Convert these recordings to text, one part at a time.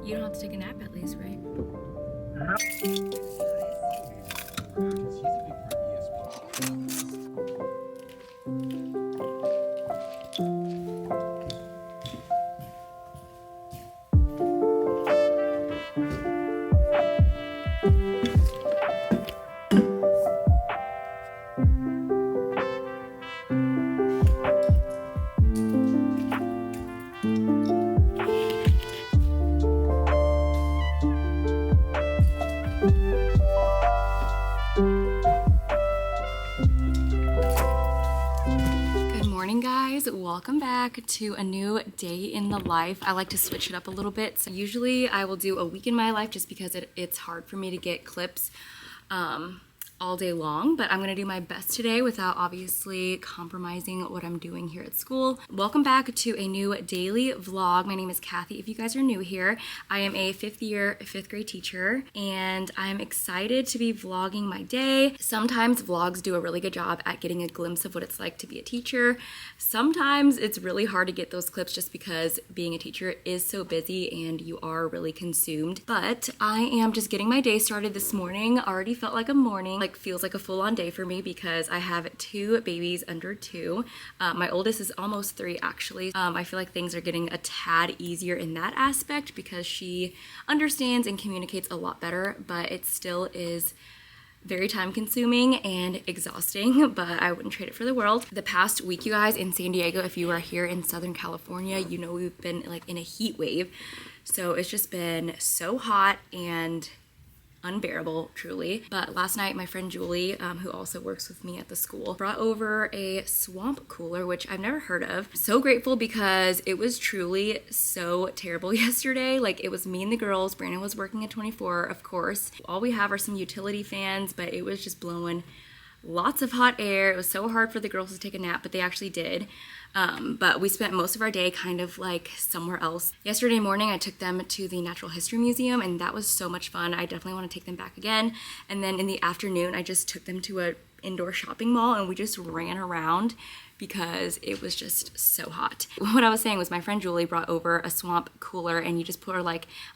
You don't have to take a nap at least, right? Guys, welcome back to a new day in the life. I like to switch it up a little bit. So usually I will do a week in my life just because it's hard for me to get clips all day long, but I'm gonna do my best today without obviously compromising what I'm doing here at school. Welcome back to a new daily vlog. My name is Kathy. If you guys are new here, I am a fifth grade teacher, and I'm excited to be vlogging my day. Sometimes vlogs do a really good job at getting a glimpse of what it's like to be a teacher. Sometimes it's really hard to get those clips just because being a teacher is so busy and you are really consumed. But I am just getting my day started this morning. Already felt like a morning. Feels like a full-on day for me because I have two babies under 2. My oldest is almost 3 actually. I feel like things are getting a tad easier in that aspect because she understands and communicates a lot better, but it still is very time consuming and exhausting, but I wouldn't trade it for the world. The past week, you guys, in San Diego, if you are here in Southern California, you know we've been in a heat wave. So it's just been so hot and unbearable, truly. But last night, my friend Julie, who also works with me at the school, brought over a swamp cooler, which I've never heard of. So grateful because it was truly so terrible yesterday. It was me and the girls. Brandon was working at 24, of course. All we have are some utility fans, but it was just blowing lots of hot air. It was so hard for the girls to take a nap, but they actually did. But we spent most of our day kind of somewhere else. Yesterday morning, I took them to the Natural History Museum, and that was so much fun. I definitely want to take them back again. And then in the afternoon, I just took them to an indoor shopping mall, and we just ran around because it was just so hot. What I was saying was my friend Julie brought over a swamp cooler, and you just put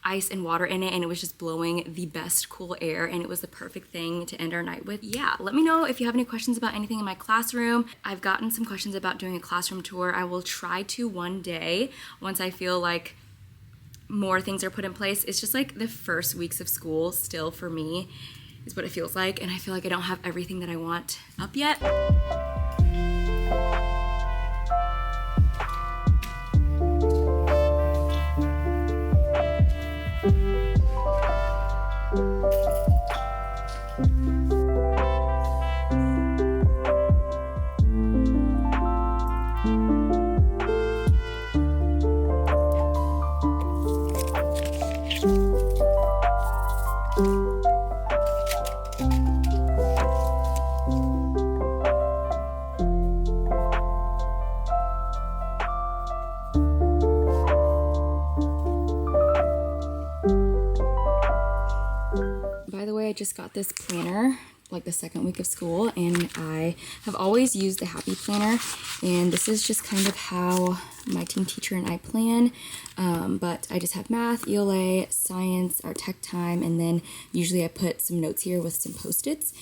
ice and water in it, and it was just blowing the best cool air, and it was the perfect thing to end our night with. Yeah, let me know if you have any questions about anything in my classroom. I've gotten some questions about doing a classroom tour. I will try to one day once I feel like more things are put in place. It's just the first weeks of school still for me is what it feels like, and I feel like I don't have everything that I want up yet. I just got this planner the second week of school, and I have always used the Happy Planner, and this is just kind of how my team teacher and I plan, but I just have math, ELA, science, our tech time, and then usually I put some notes here with some Post-its.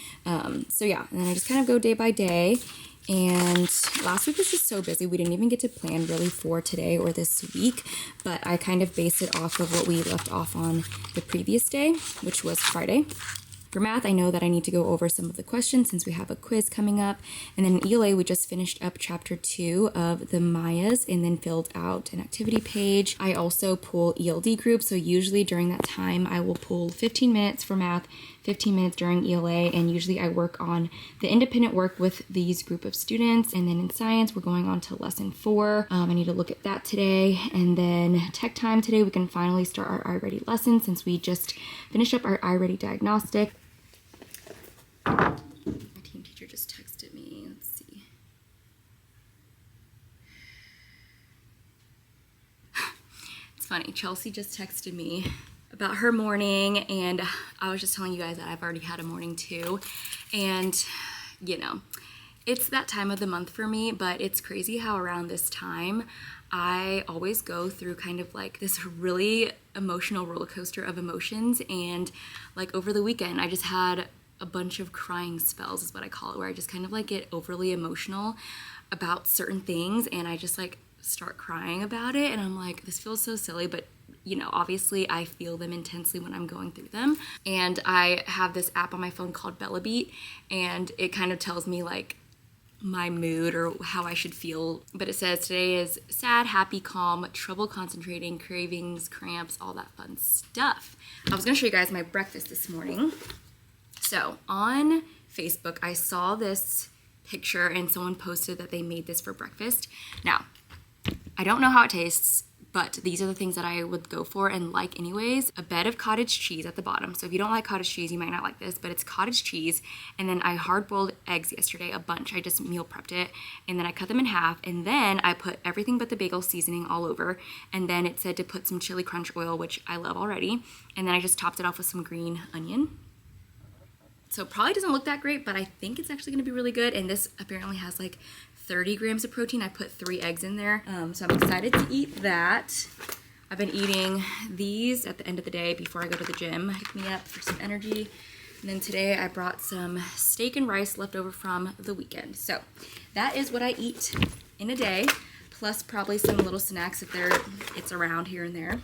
So yeah, and then I just kind of go day by day. And last week was just so busy. We didn't even get to plan really for today or this week, but I kind of base it off of what we left off on the previous day, which was Friday. For math, I know that I need to go over some of the questions since we have a quiz coming up. And then in ELA, we just finished up chapter 2 of the Mayas and then filled out an activity page. I also pull ELD groups, so usually during that time, I will pull 15 minutes for math, 15 minutes during ELA, and usually I work on the independent work with these group of students. And then in science, we're going on to lesson 4. I need to look at that today. And then tech time today, we can finally start our iReady lesson since we just finished up our iReady diagnostic. My team teacher just texted me. Let's see. It's funny. Chelsea just texted me about her morning, and I was just telling you guys that I've already had a morning too. And, it's that time of the month for me, but it's crazy how around this time I always go through kind of like this really emotional roller coaster of emotions. And like over the weekend, I just had a bunch of crying spells is what I call it, where I just kind of like get overly emotional about certain things and I just like start crying about it. And I'm like, this feels so silly, but you know, obviously I feel them intensely when I'm going through them. And I have this app on my phone called Bella Beat, and it kind of tells me like my mood or how I should feel. But it says today is sad, happy, calm, trouble concentrating, cravings, cramps, all that fun stuff. I was gonna show you guys my breakfast this morning. So on Facebook, I saw this picture and someone posted that they made this for breakfast. Now, I don't know how it tastes, but these are the things that I would go for and like anyways. A bed of cottage cheese at the bottom. So if you don't like cottage cheese, you might not like this, but it's cottage cheese. And then I hard-boiled eggs yesterday, a bunch. I just meal prepped it. And then I cut them in half. And then I put everything but the bagel seasoning all over. And then it said to put some chili crunch oil, which I love already. And then I just topped it off with some green onion. So it probably doesn't look that great, but I think it's actually gonna be really good. And this apparently has like 30 grams of protein. I put 3 eggs in there. So I'm excited to eat that. I've been eating these at the end of the day before I go to the gym. Pick me up for some energy. And then today I brought some steak and rice left over from the weekend. So that is what I eat in a day, plus probably some little snacks if it's around here and there.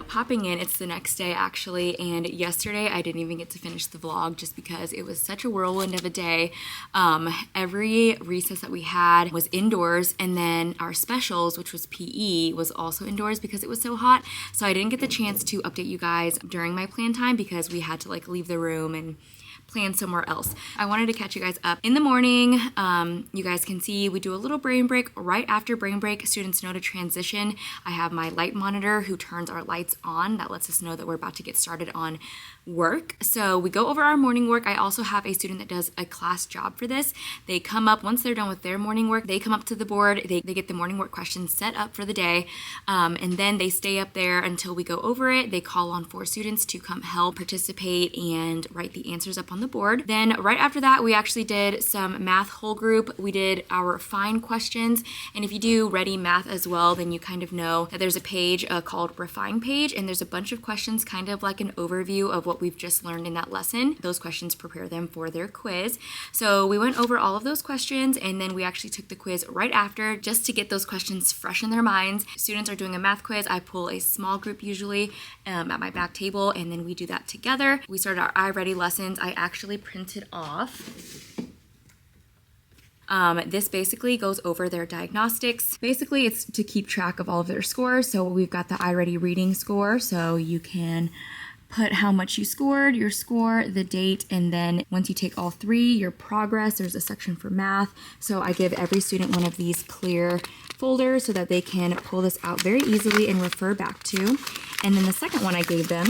Popping in, it's the next day actually, and yesterday I didn't even get to finish the vlog just because it was such a whirlwind of a day. Every recess that we had was indoors, and then our specials, which was PE, was also indoors because it was so hot. So I didn't get the chance to update you guys during my plan time because we had to like leave the room and plan somewhere else. I wanted to catch you guys up in the morning. You guys can see we do a little brain break. Right after brain break, students know to transition. I have my light monitor who turns our lights on. That lets us know that we're about to get started on work. So we go over our morning work. I also have a student that does a class job for this. They come up, once they're done with their morning work, they come up to the board, they get the morning work questions set up for the day, and then they stay up there until we go over it. They call on 4 students to come help participate and write the answers up on the board. Then right after that, we actually did some math whole group. We did our fine questions, and if you do ready math as well, then you kind of know that there's a page called refine page, and there's a bunch of questions, kind of like an overview of what we've just learned in that lesson. Those questions prepare them for their quiz. So we went over all of those questions, and then we actually took the quiz right after just to get those questions fresh in their minds. Students are doing a math quiz. I pull a small group usually at my back table, and then we do that together. We started our iReady lessons. I actually printed off. This basically goes over their diagnostics. Basically, it's to keep track of all of their scores. So we've got the iReady reading score, so you can put how much you scored, your score, the date, and then once you take all 3, your progress. There's a section for math. So I give every student one of these clear folders so that they can pull this out very easily and refer back to. And then the second one I gave them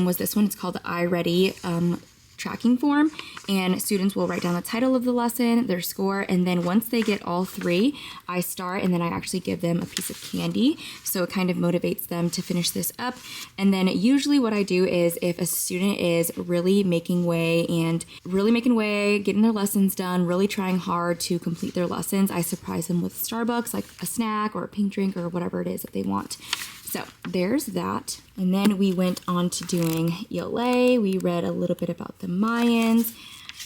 was this one. It's called the iReady tracking form, and students will write down the title of the lesson, their score, and then once they get all 3, I start, and then I actually give them a piece of candy, so it kind of motivates them to finish this up. And then usually what I do is if a student is really making way, getting their lessons done, really trying hard to complete their lessons, I surprise them with Starbucks, like a snack or a pink drink or whatever it is that they want. So there's that. And then we went on to doing ELA. We read a little bit about the Mayans.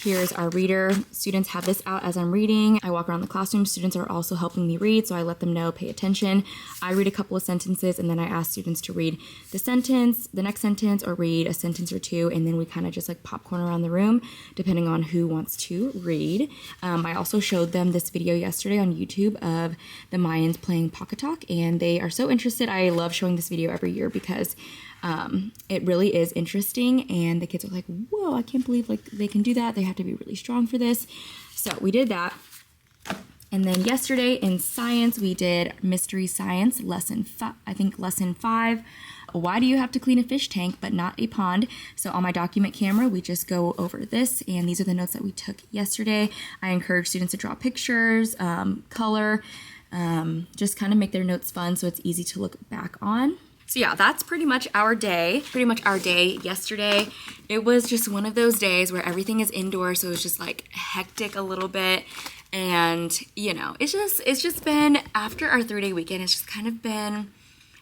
Here's our reader. Students have this out as I'm reading. I walk around the classroom. Students are also helping me read, so I let them know, pay attention. I read a couple of sentences, and then I ask students to read the sentence, the next sentence, or read a sentence or two, and then we kind of just like popcorn around the room, depending on who wants to read. I also showed them this video yesterday on YouTube of the Mayans playing Pakatak, and they are so interested. I love showing this video every year because it really is interesting, and the kids are like, whoa, I can't believe like they can do that. They have to be really strong for this. So we did that. And then yesterday in science, we did mystery science, lesson 5. Why do you have to clean a fish tank but not a pond? So on my document camera, we just go over this, and these are the notes that we took yesterday. I encourage students to draw pictures, color, just kind of make their notes fun so it's easy to look back on. So yeah, that's pretty much our day. Yesterday. It was just one of those days where everything is indoors, so it was just like hectic a little bit. And you know, it's just been, after our 3-day weekend, it's just kind of been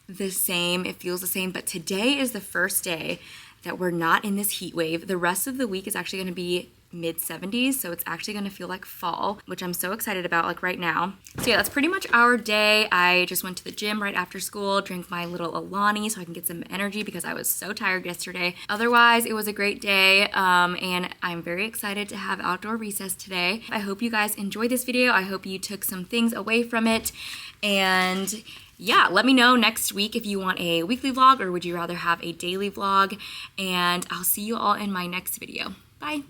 the same. It feels the same, but today is the first day that we're not in this heat wave. The rest of the week is actually gonna be mid-70s, so it's actually gonna feel like fall, which I'm so excited about, like right now. So yeah, that's pretty much our day. I just went to the gym right after school, drank my little Alani so I can get some energy because I was so tired yesterday. Otherwise, it was a great day, and I'm very excited to have outdoor recess today. I hope you guys enjoyed this video. I hope you took some things away from it, and yeah, let me know next week if you want a weekly vlog or would you rather have a daily vlog, and I'll see you all in my next video. Bye.